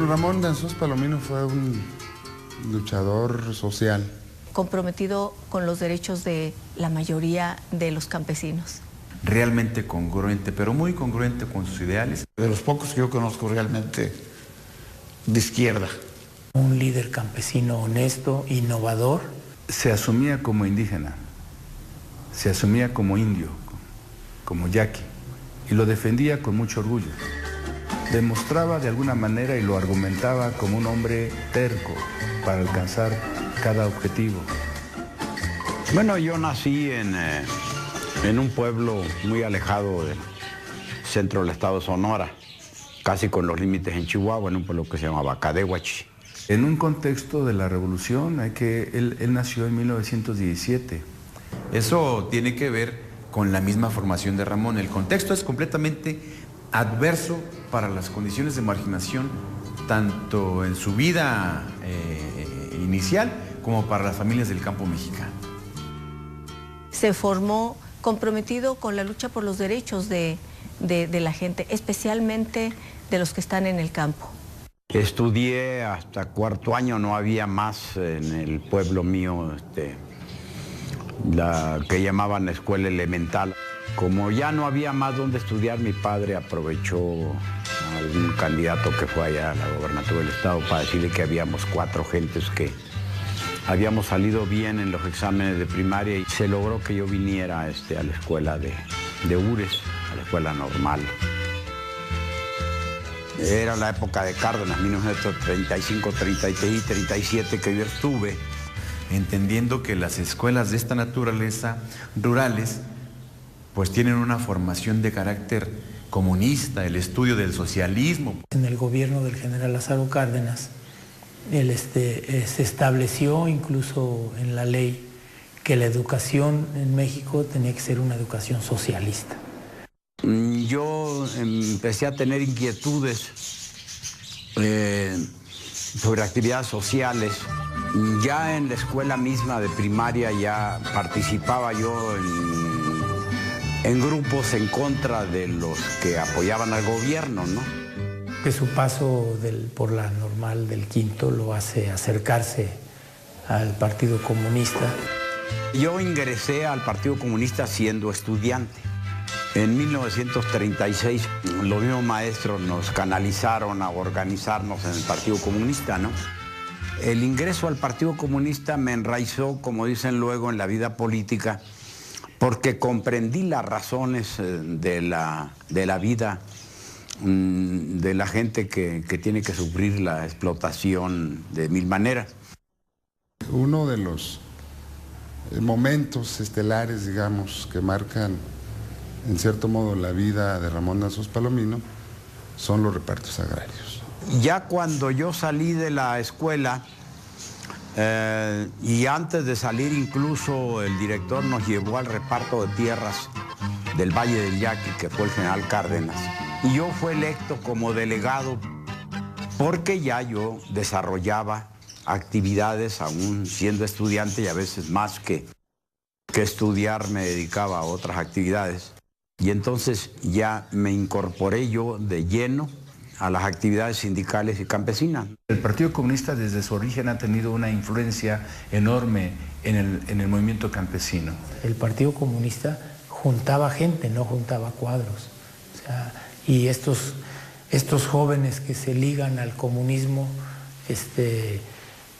Bueno, Ramón Danzós Palomino fue un luchador social. Comprometido con los derechos de la mayoría de los campesinos. Realmente congruente, pero muy congruente con sus ideales. De los pocos que yo conozco realmente de izquierda. Un líder campesino honesto, innovador. Se asumía como indígena, se asumía como indio, como yaqui, y lo defendía con mucho orgullo. Demostraba de alguna manera y lo argumentaba como un hombre terco para alcanzar cada objetivo. Bueno, yo nací en un pueblo muy alejado del centro del estado de Sonora, casi con los límites en Chihuahua, en un pueblo que se llamaba Cadehuachi. En un contexto de la revolución, él nació en 1917. Eso tiene que ver con la misma formación de Ramón. El contexto es completamente adverso para las condiciones de marginación, tanto en su vida inicial como para las familias del campo mexicano. Se formó comprometido con la lucha por los derechos de la gente, especialmente de los que están en el campo. Estudié hasta cuarto año, no había más en el pueblo mío, la que llamaban escuela elemental. Como ya no había más donde estudiar, mi padre aprovechó a algún candidato que fue allá a la gobernatura del estado para decirle que habíamos 4 gentes que habíamos salido bien en los exámenes de primaria y se logró que yo viniera a la escuela de Ures, a la escuela normal. Era la época de Cárdenas, 1935, 36, 37 que yo estuve. Entendiendo que las escuelas de esta naturaleza, rurales, pues tienen una formación de carácter comunista, el estudio del socialismo. En el gobierno del general Lázaro Cárdenas, se estableció incluso en la ley que la educación en México tenía que ser una educación socialista. Yo empecé a tener inquietudes sobre actividades sociales. Ya en la escuela misma de primaria ya participaba yo en grupos en contra de los que apoyaban al gobierno, ¿no? Que su paso por la normal del Quinto lo hace acercarse al Partido Comunista. Yo ingresé al Partido Comunista siendo estudiante. En 1936 los mismos maestros nos canalizaron a organizarnos en el Partido Comunista, ¿no? El ingreso al Partido Comunista me enraizó, como dicen luego, en la vida política, porque comprendí las razones de la vida de la gente que tiene que sufrir la explotación de mil maneras. Uno de los momentos estelares, digamos, que marcan en cierto modo la vida de Ramón Danzós Palomino son los repartos agrarios. Ya cuando yo salí de la escuela, y antes de salir incluso el director nos llevó al reparto de tierras del Valle del Yaqui, que fue el general Cárdenas. Y yo fui electo como delegado porque ya yo desarrollaba actividades aún siendo estudiante y a veces más que estudiar me dedicaba a otras actividades. Y entonces ya me incorporé yo de lleno a las actividades sindicales y campesinas. El Partido Comunista desde su origen ha tenido una influencia enorme en el movimiento campesino. El Partido Comunista juntaba gente, no juntaba cuadros. O sea, y estos jóvenes que se ligan al comunismo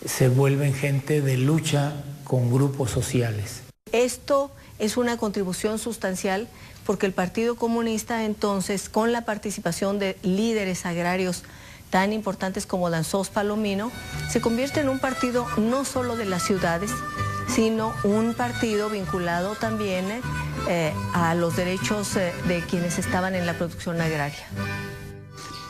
se vuelven gente de lucha con grupos sociales. Esto es una contribución sustancial porque el Partido Comunista entonces, con la participación de líderes agrarios tan importantes como Danzós Palomino, se convierte en un partido no solo de las ciudades, sino un partido vinculado también a los derechos de quienes estaban en la producción agraria.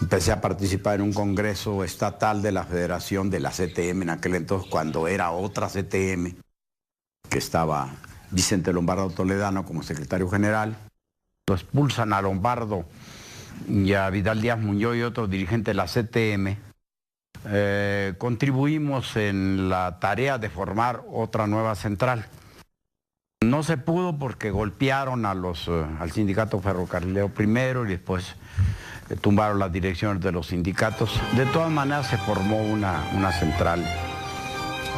Empecé a participar en un congreso estatal de la Federación de la CTM en aquel entonces, cuando era otra CTM, que estaba Vicente Lombardo Toledano como secretario general. Lo expulsan a Lombardo y a Vidal Díaz Muñoz y otros dirigentes de la CTM. Contribuimos en la tarea de formar otra nueva central. No se pudo porque golpearon al sindicato ferrocarrilero primero y después tumbaron las direcciones de los sindicatos. De todas maneras se formó una central,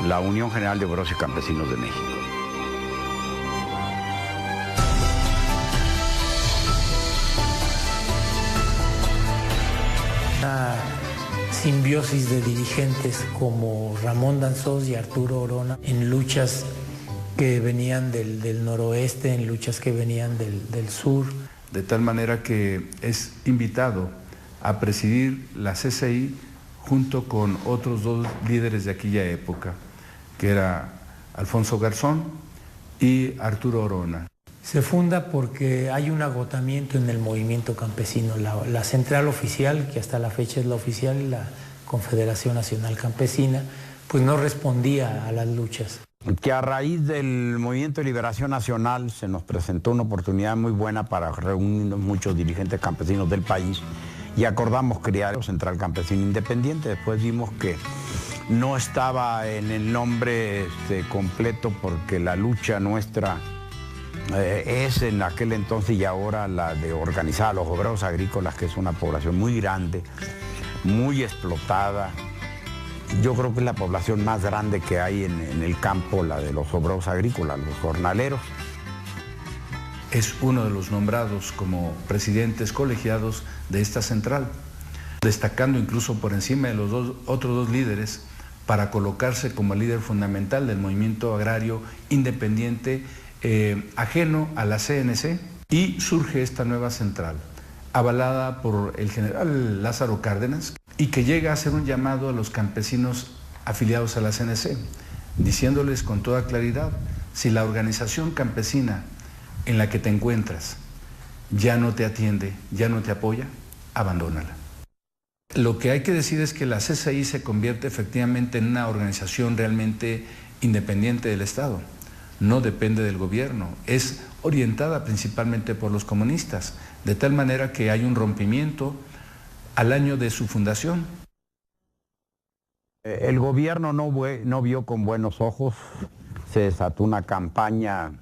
la Unión General de Obreros y Campesinos de México. Una simbiosis de dirigentes como Ramón Danzós y Arturo Orona en luchas que venían del noroeste, en luchas que venían del sur. De tal manera que es invitado a presidir la CCI junto con otros dos líderes de aquella época, que era Alfonso Garzón y Arturo Orona. Se funda porque hay un agotamiento en el movimiento campesino. La central oficial, que hasta la fecha es la oficial, la Confederación Nacional Campesina, pues no respondía a las luchas. Que a raíz del Movimiento de Liberación Nacional se nos presentó una oportunidad muy buena para reunirnos muchos dirigentes campesinos del país y acordamos crear el Central Campesino Independiente. Después vimos que no estaba en el nombre completo porque la lucha nuestra es en aquel entonces y ahora la de organizar a los obreros agrícolas, que es una población muy grande, muy explotada. Yo creo que es la población más grande que hay en el campo, la de los obreros agrícolas, los jornaleros. Es uno de los nombrados como presidentes colegiados de esta central, destacando incluso por encima de los otros dos líderes para colocarse como líder fundamental del movimiento agrario independiente ajeno a la CNC, y surge esta nueva central, avalada por el general Lázaro Cárdenas, y que llega a hacer un llamado a los campesinos afiliados a la CNC, diciéndoles con toda claridad: si la organización campesina en la que te encuentras ya no te atiende, ya no te apoya, abandónala. Lo que hay que decir es que la CCI se convierte efectivamente en una organización realmente independiente del Estado. No depende del gobierno, es orientada principalmente por los comunistas, de tal manera que hay un rompimiento al año de su fundación. El gobierno no vio con buenos ojos, se desató una campaña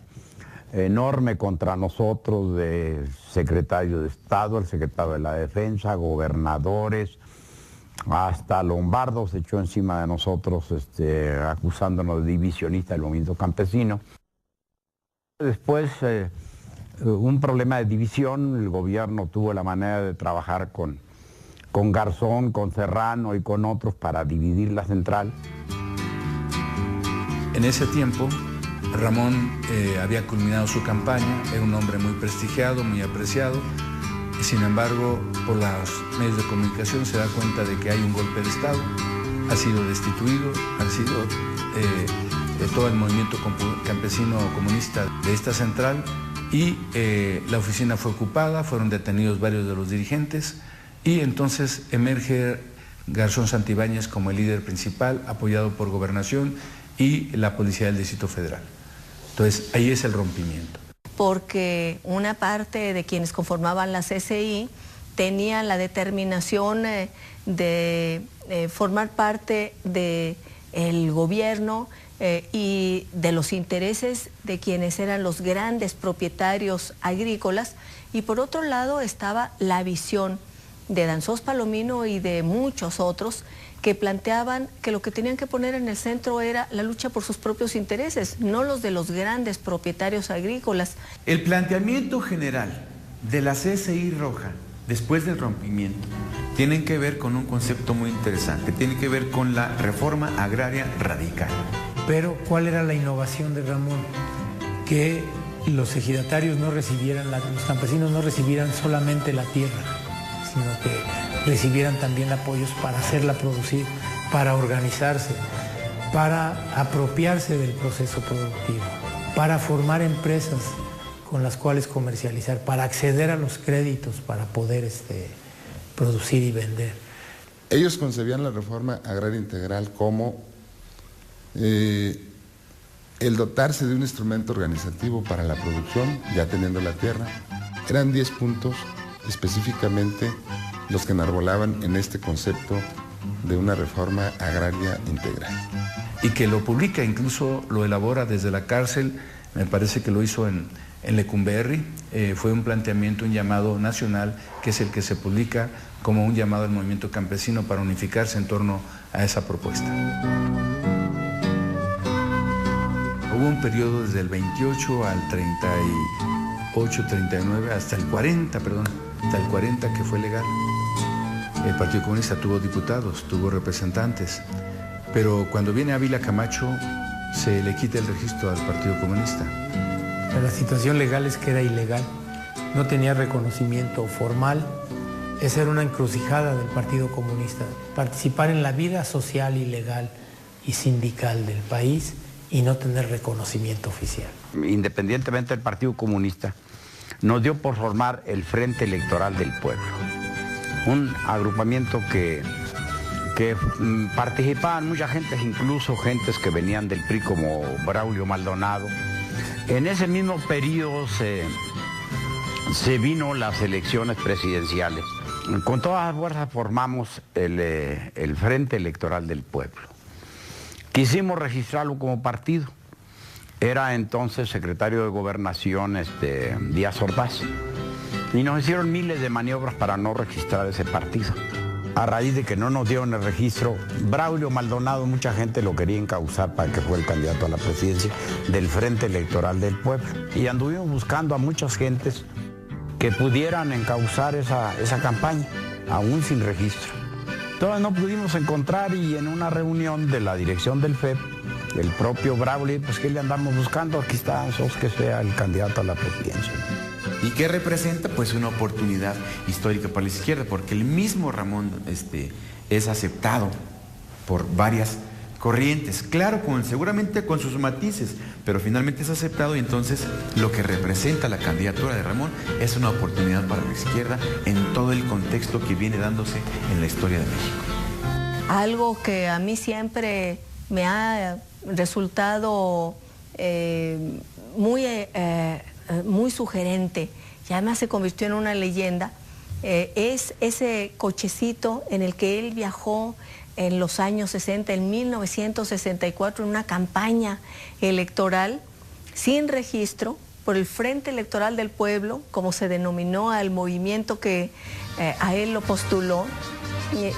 enorme contra nosotros, de secretario de Estado, el secretario de la Defensa, gobernadores, hasta Lombardo se echó encima de nosotros acusándonos de divisionista del movimiento campesino. Después, un problema de división, el gobierno tuvo la manera de trabajar con Garzón, con Serrano y con otros para dividir la central. En ese tiempo, Ramón había culminado su campaña, era un hombre muy prestigiado, muy apreciado, y sin embargo, por los medios de comunicación se da cuenta de que hay un golpe de Estado, ha sido destituido, ha sido todo el movimiento campesino comunista de esta central, y la oficina fue ocupada, fueron detenidos varios de los dirigentes, y entonces emerge Garzón Santibáñez como el líder principal, apoyado por Gobernación y la Policía del Distrito Federal. Entonces, ahí es el rompimiento. Porque una parte de quienes conformaban la CCI tenían la determinación de formar parte del gobierno y de los intereses de quienes eran los grandes propietarios agrícolas, y por otro lado estaba la visión de Danzós Palomino y de muchos otros que planteaban que lo que tenían que poner en el centro era la lucha por sus propios intereses, no los de los grandes propietarios agrícolas. El planteamiento general de la CCI Roja, después del rompimiento, tienen que ver con un concepto muy interesante, tiene que ver con la reforma agraria radical. Pero, ¿cuál era la innovación de Ramón? Que los ejidatarios no recibieran, los campesinos no recibieran solamente la tierra, sino que recibieran también apoyos para hacerla producir, para organizarse, para apropiarse del proceso productivo, para formar empresas con las cuales comercializar, para acceder a los créditos para poder producir y vender. Ellos concebían la reforma agraria integral como el dotarse de un instrumento organizativo para la producción, ya teniendo la tierra. Eran 10 puntos específicamente los que enarbolaban en este concepto de una reforma agraria integral. Y que lo publica, incluso lo elabora desde la cárcel, me parece que lo hizo en en Lecumberri. Fue un planteamiento, un llamado nacional, que es el que se publica como un llamado al movimiento campesino para unificarse en torno a esa propuesta. Hubo un periodo desde el 28 al 38, 39, hasta el 40 que fue legal. El Partido Comunista tuvo diputados, tuvo representantes, pero cuando viene Ávila Camacho se le quita el registro al Partido Comunista. La situación legal es que era ilegal, no tenía reconocimiento formal. Esa era una encrucijada del Partido Comunista, participar en la vida social y legal y sindical del país y no tener reconocimiento oficial. Independientemente del Partido Comunista, nos dio por formar el Frente Electoral del Pueblo, un agrupamiento que participaban mucha gente, incluso gentes que venían del PRI como Braulio Maldonado. En ese mismo periodo se vino las elecciones presidenciales. Con todas las fuerzas formamos el Frente Electoral del Pueblo. Quisimos registrarlo como partido. Era entonces secretario de Gobernación Díaz Ordaz. Y nos hicieron miles de maniobras para no registrar ese partido. A raíz de que no nos dieron el registro, Braulio Maldonado, mucha gente lo quería encauzar para que fuera el candidato a la presidencia del Frente Electoral del Pueblo. Y anduvimos buscando a muchas gentes que pudieran encauzar esa campaña, aún sin registro. Todavía no pudimos encontrar, y en una reunión de la dirección del FEP, el propio Braulio, pues ¿qué le andamos buscando? Aquí está, sos que sea el candidato a la presidencia. ¿Y qué representa? Pues una oportunidad histórica para la izquierda, porque el mismo Ramón es aceptado por varias corrientes, claro, seguramente con sus matices, pero finalmente es aceptado, y entonces lo que representa la candidatura de Ramón es una oportunidad para la izquierda en todo el contexto que viene dándose en la historia de México. Algo que a mí siempre me ha resultado muy sugerente, y además se convirtió en una leyenda, es ese cochecito en el que él viajó en los años 60, en 1964, en una campaña electoral sin registro por el Frente Electoral del Pueblo, como se denominó al movimiento que a él lo postuló,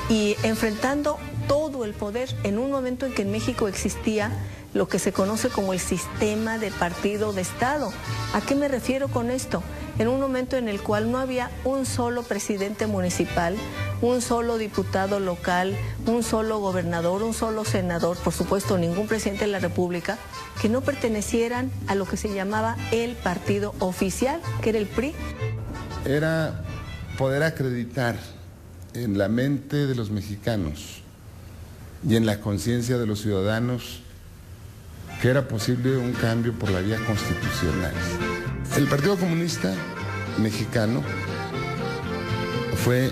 y enfrentando todo el poder en un momento en que en México existía lo que se conoce como el sistema de partido de Estado. ¿A qué me refiero con esto? En un momento en el cual no había un solo presidente municipal, un solo diputado local, un solo gobernador, un solo senador, por supuesto ningún presidente de la República, que no pertenecieran a lo que se llamaba el partido oficial, que era el PRI. Era poder acreditar en la mente de los mexicanos y en la conciencia de los ciudadanos que era posible un cambio por la vía constitucional. El Partido Comunista Mexicano fue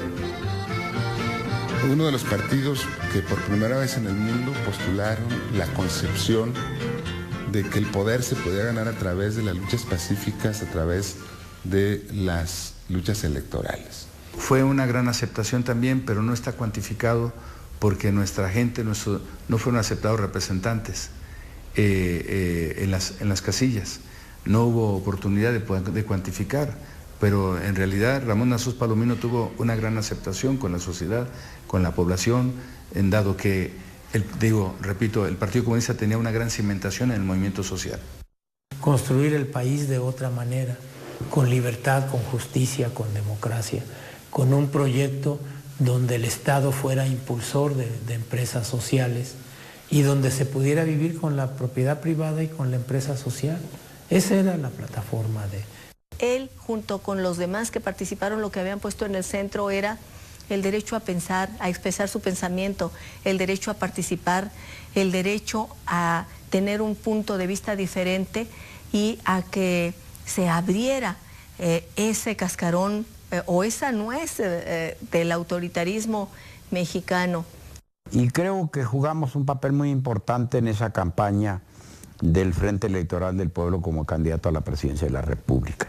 uno de los partidos que por primera vez en el mundo postularon la concepción de que el poder se podía ganar a través de las luchas pacíficas, a través de las luchas electorales. Fue una gran aceptación también, pero no está cuantificado porque nuestra gente no fueron aceptados representantes en las casillas. No hubo oportunidad de cuantificar, pero en realidad Ramón Nassos Palomino tuvo una gran aceptación con la sociedad, con la población, en dado que, el Partido Comunista tenía una gran cimentación en el movimiento social. Construir el país de otra manera, con libertad, con justicia, con democracia, con un proyecto donde el Estado fuera impulsor de empresas sociales y donde se pudiera vivir con la propiedad privada y con la empresa social. Esa era la plataforma de... Él, junto con los demás que participaron, lo que habían puesto en el centro era el derecho a pensar, a expresar su pensamiento, el derecho a participar, el derecho a tener un punto de vista diferente y a que se abriera ese cascarón o esa nuez del autoritarismo mexicano. Y creo que jugamos un papel muy importante en esa campaña del Frente Electoral del Pueblo como candidato a la presidencia de la República.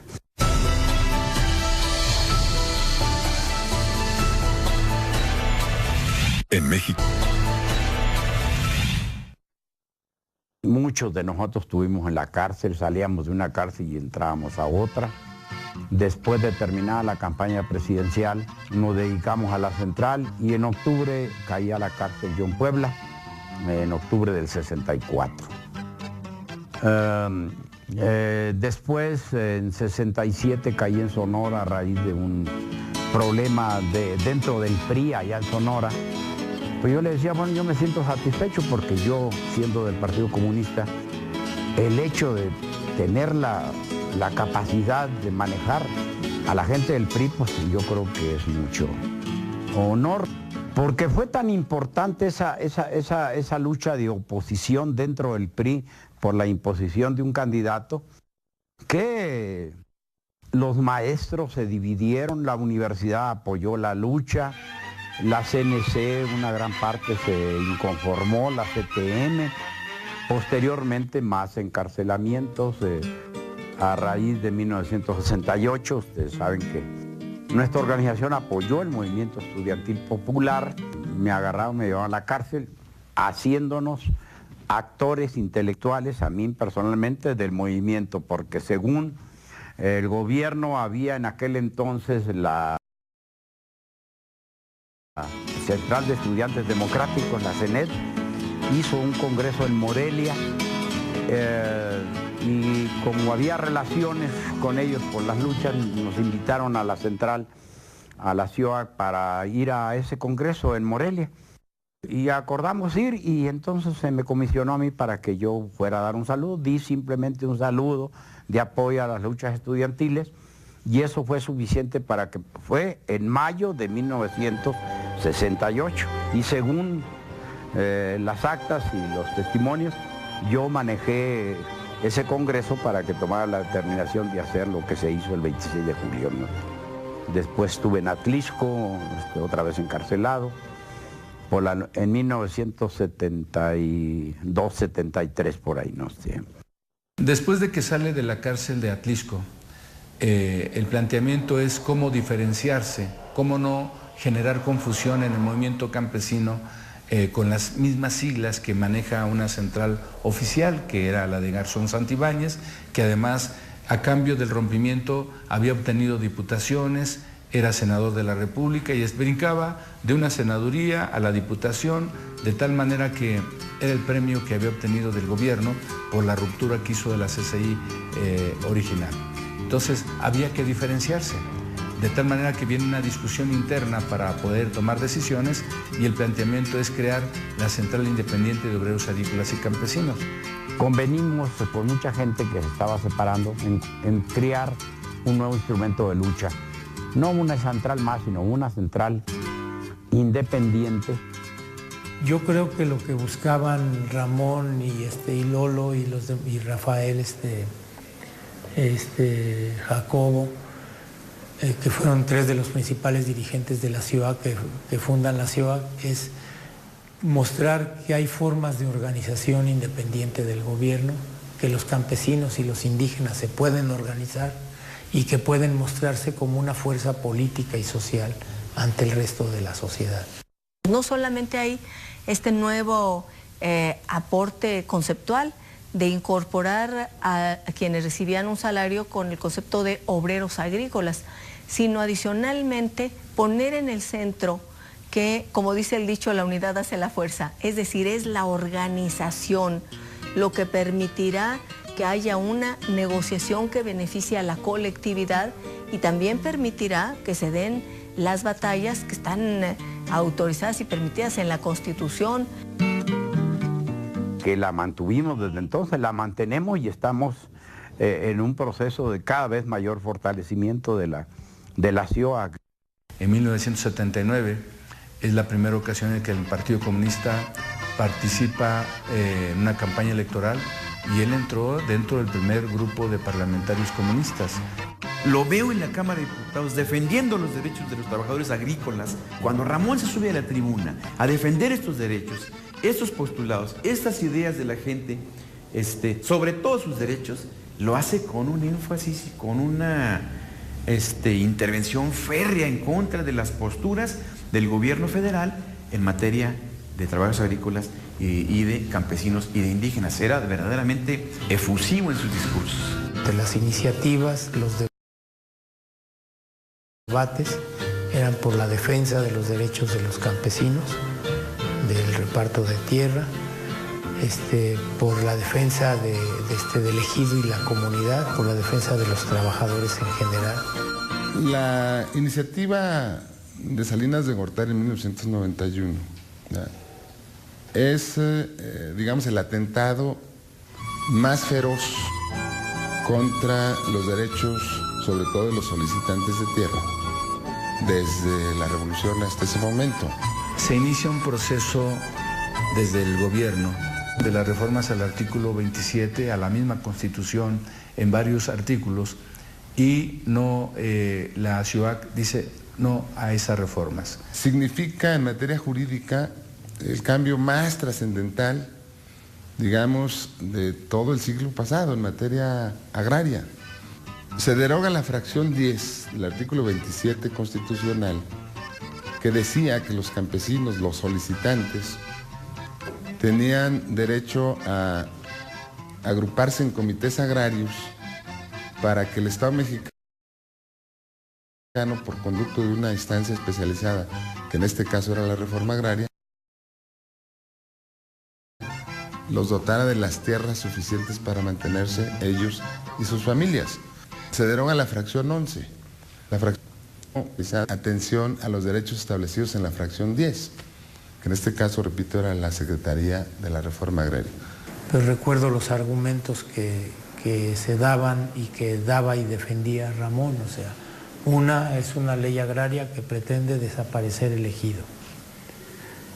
En México. Muchos de nosotros estuvimos en la cárcel, salíamos de una cárcel y entrábamos a otra. Después de terminar la campaña presidencial, nos dedicamos a la central y en octubre caí a la cárcel yo en Puebla, en octubre del 64. Después, en 67, caí en Sonora a raíz de un problema dentro del PRI allá en Sonora. Pues yo le decía, bueno, yo me siento satisfecho porque yo, siendo del Partido Comunista, el hecho de tener la capacidad de manejar a la gente del PRI, pues yo creo que es mucho honor, porque fue tan importante esa lucha de oposición dentro del PRI por la imposición de un candidato, que los maestros se dividieron, la universidad apoyó la lucha, la CNC, una gran parte se inconformó, la CTM, posteriormente más encarcelamientos a raíz de 1968. Ustedes saben que nuestra organización apoyó el movimiento estudiantil popular, me agarraron, me llevaron a la cárcel, haciéndonos actores intelectuales, a mí personalmente, del movimiento, porque según el gobierno había en aquel entonces la Central de Estudiantes Democráticos, la CENED, hizo un congreso en Morelia y como había relaciones con ellos por las luchas, nos invitaron a la central, a la ciudad, para ir a ese congreso en Morelia. Y acordamos ir y entonces se me comisionó a mí para que yo fuera a dar un saludo. Di simplemente un saludo de apoyo a las luchas estudiantiles y eso fue suficiente para que fue en mayo de 1968. Y según las actas y los testimonios, yo manejé ese congreso para que tomara la determinación de hacer lo que se hizo el 26 de julio, ¿no? Después estuve en Atlisco, otra vez encarcelado, en 1972, 73, por ahí, no sé. Después de que sale de la cárcel de Atlisco, el planteamiento es cómo diferenciarse, cómo no generar confusión en el movimiento campesino con las mismas siglas que maneja una central oficial, que era la de Garzón Santibáñez, que además, a cambio del rompimiento, había obtenido diputaciones, era senador de la República y brincaba de una senaduría a la diputación, de tal manera que era el premio que había obtenido del gobierno por la ruptura que hizo de la CCI original. Entonces había que diferenciarse, de tal manera que viene una discusión interna para poder tomar decisiones y el planteamiento es crear la Central Independiente de Obreros Agrícolas y Campesinos. Convenimos con mucha gente que se estaba separando en crear un nuevo instrumento de lucha. No una central más, sino una central independiente. Yo creo que lo que buscaban Ramón y Lolo y Rafael Jacobo, que fueron tres de los principales dirigentes de la ciudad que fundan la ciudad, es mostrar que hay formas de organización independiente del gobierno, que los campesinos y los indígenas se pueden organizar y que pueden mostrarse como una fuerza política y social ante el resto de la sociedad. No solamente hay este nuevo aporte conceptual de incorporar a quienes recibían un salario con el concepto de obreros agrícolas, sino adicionalmente poner en el centro que, como dice el dicho, la unidad hace la fuerza, es decir, es la organización lo que permitirá que haya una negociación que beneficie a la colectividad y también permitirá que se den las batallas que están autorizadas y permitidas en la Constitución. Que la mantuvimos desde entonces, la mantenemos y estamos en un proceso de cada vez mayor fortalecimiento de la ciudad. En 1979 es la primera ocasión en que el Partido Comunista participa en una campaña electoral y él entró dentro del primer grupo de parlamentarios comunistas. Lo veo en la Cámara de Diputados defendiendo los derechos de los trabajadores agrícolas. Cuando Ramón se sube a la tribuna a defender estos derechos, estos postulados, estas ideas de la gente, sobre todos sus derechos, lo hace con un énfasis y con una intervención férrea en contra de las posturas del gobierno federal en materia de trabajadores agrícolas y de campesinos y de indígenas. Era verdaderamente efusivo en sus discursos. De las iniciativas, los debates eran por la defensa de los derechos de los campesinos, del reparto de tierra, por la defensa del ejido y la comunidad, por la defensa de los trabajadores en general. La iniciativa de Salinas de Gortari en 1991 es, digamos, el atentado más feroz contra los derechos, sobre todo de los solicitantes de tierra, desde la revolución hasta ese momento. Se inicia un proceso desde el gobierno de las reformas al artículo 27, a la misma Constitución, en varios artículos, y no, la CIUAC dice no a esas reformas. Significa en materia jurídica el cambio más trascendental, digamos, de todo el siglo pasado en materia agraria. Se deroga la fracción 10 del artículo 27 constitucional, que decía que los campesinos, los solicitantes, tenían derecho a agruparse en comités agrarios para que el Estado mexicano, por conducto de una instancia especializada, que en este caso era la reforma agraria, los dotara de las tierras suficientes para mantenerse ellos y sus familias. Se deroga la fracción 11, la fracción atención a los derechos establecidos en la fracción 10, que en este caso, repito, era la Secretaría de la Reforma Agraria. Pero recuerdo los argumentos que se daban y que daba y defendía Ramón, o sea, una es una ley agraria que pretende desaparecer el ejido.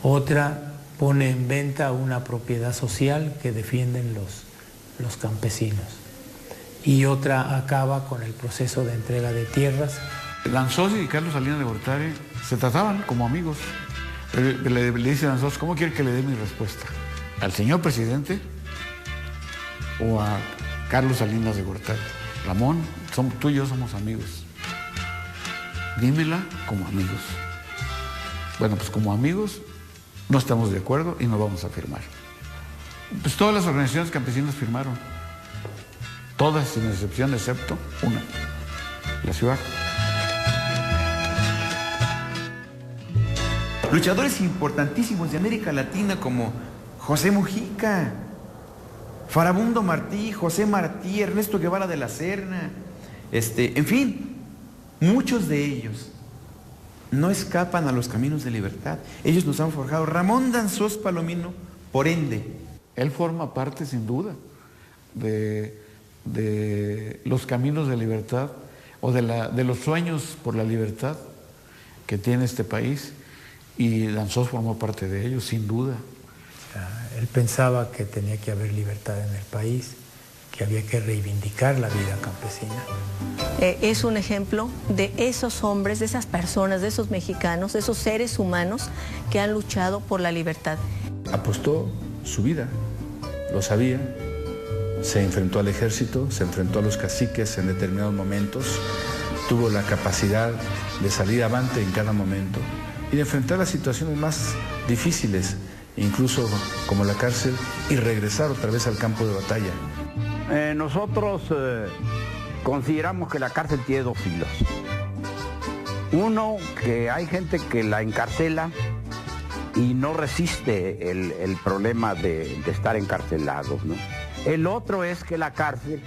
Otra pone en venta una propiedad social que defienden los campesinos. Y otra acaba con el proceso de entrega de tierras. Lanzós y Carlos Salinas de Gortari se trataban como amigos. Le dice Lanzós, ¿cómo quiere que le dé mi respuesta? ¿Al señor presidente o a Carlos Salinas de Gortari? Ramón, tú y yo somos amigos. Dímela como amigos. Bueno, pues como amigos no estamos de acuerdo y no vamos a firmar. Pues todas las organizaciones campesinas firmaron. Todas, sin excepción, excepto una, la CIUAC. Luchadores importantísimos de América Latina como José Mujica, Farabundo Martí, José Martí, Ernesto Guevara de la Serna, en fin, muchos de ellos no escapan a los caminos de libertad. Ellos nos han forjado. Ramón Lanzós Palomino, por ende. Él forma parte, sin duda, de los caminos de libertad o de los sueños por la libertad que tiene este país, y Lanzós formó parte de ellos, sin duda. Él pensaba que tenía que haber libertad en el país, que había que reivindicar la vida campesina. Es un ejemplo de esos hombres, de esas personas, de esos mexicanos, de esos seres humanos que han luchado por la libertad. Apostó su vida, lo sabía, se enfrentó al ejército, se enfrentó a los caciques en determinados momentos, tuvo la capacidad de salir avante en cada momento y de enfrentar las situaciones más difíciles, incluso como la cárcel, y regresar otra vez al campo de batalla. Nosotros consideramos que la cárcel tiene dos filos. Uno, que hay gente que la encarcela y no resiste el problema de estar encarcelados, ¿no? El otro es que la cárcel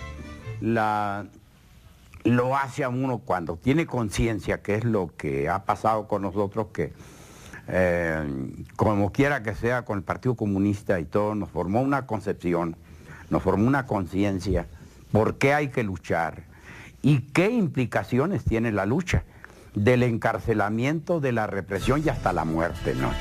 lo hace a uno cuando tiene conciencia, que es lo que ha pasado con nosotros, que como quiera que sea con el Partido Comunista y todo, nos formó una concepción, nos formó una conciencia, por qué hay que luchar y qué implicaciones tiene la lucha, del encarcelamiento, de la represión y hasta la muerte, ¿no?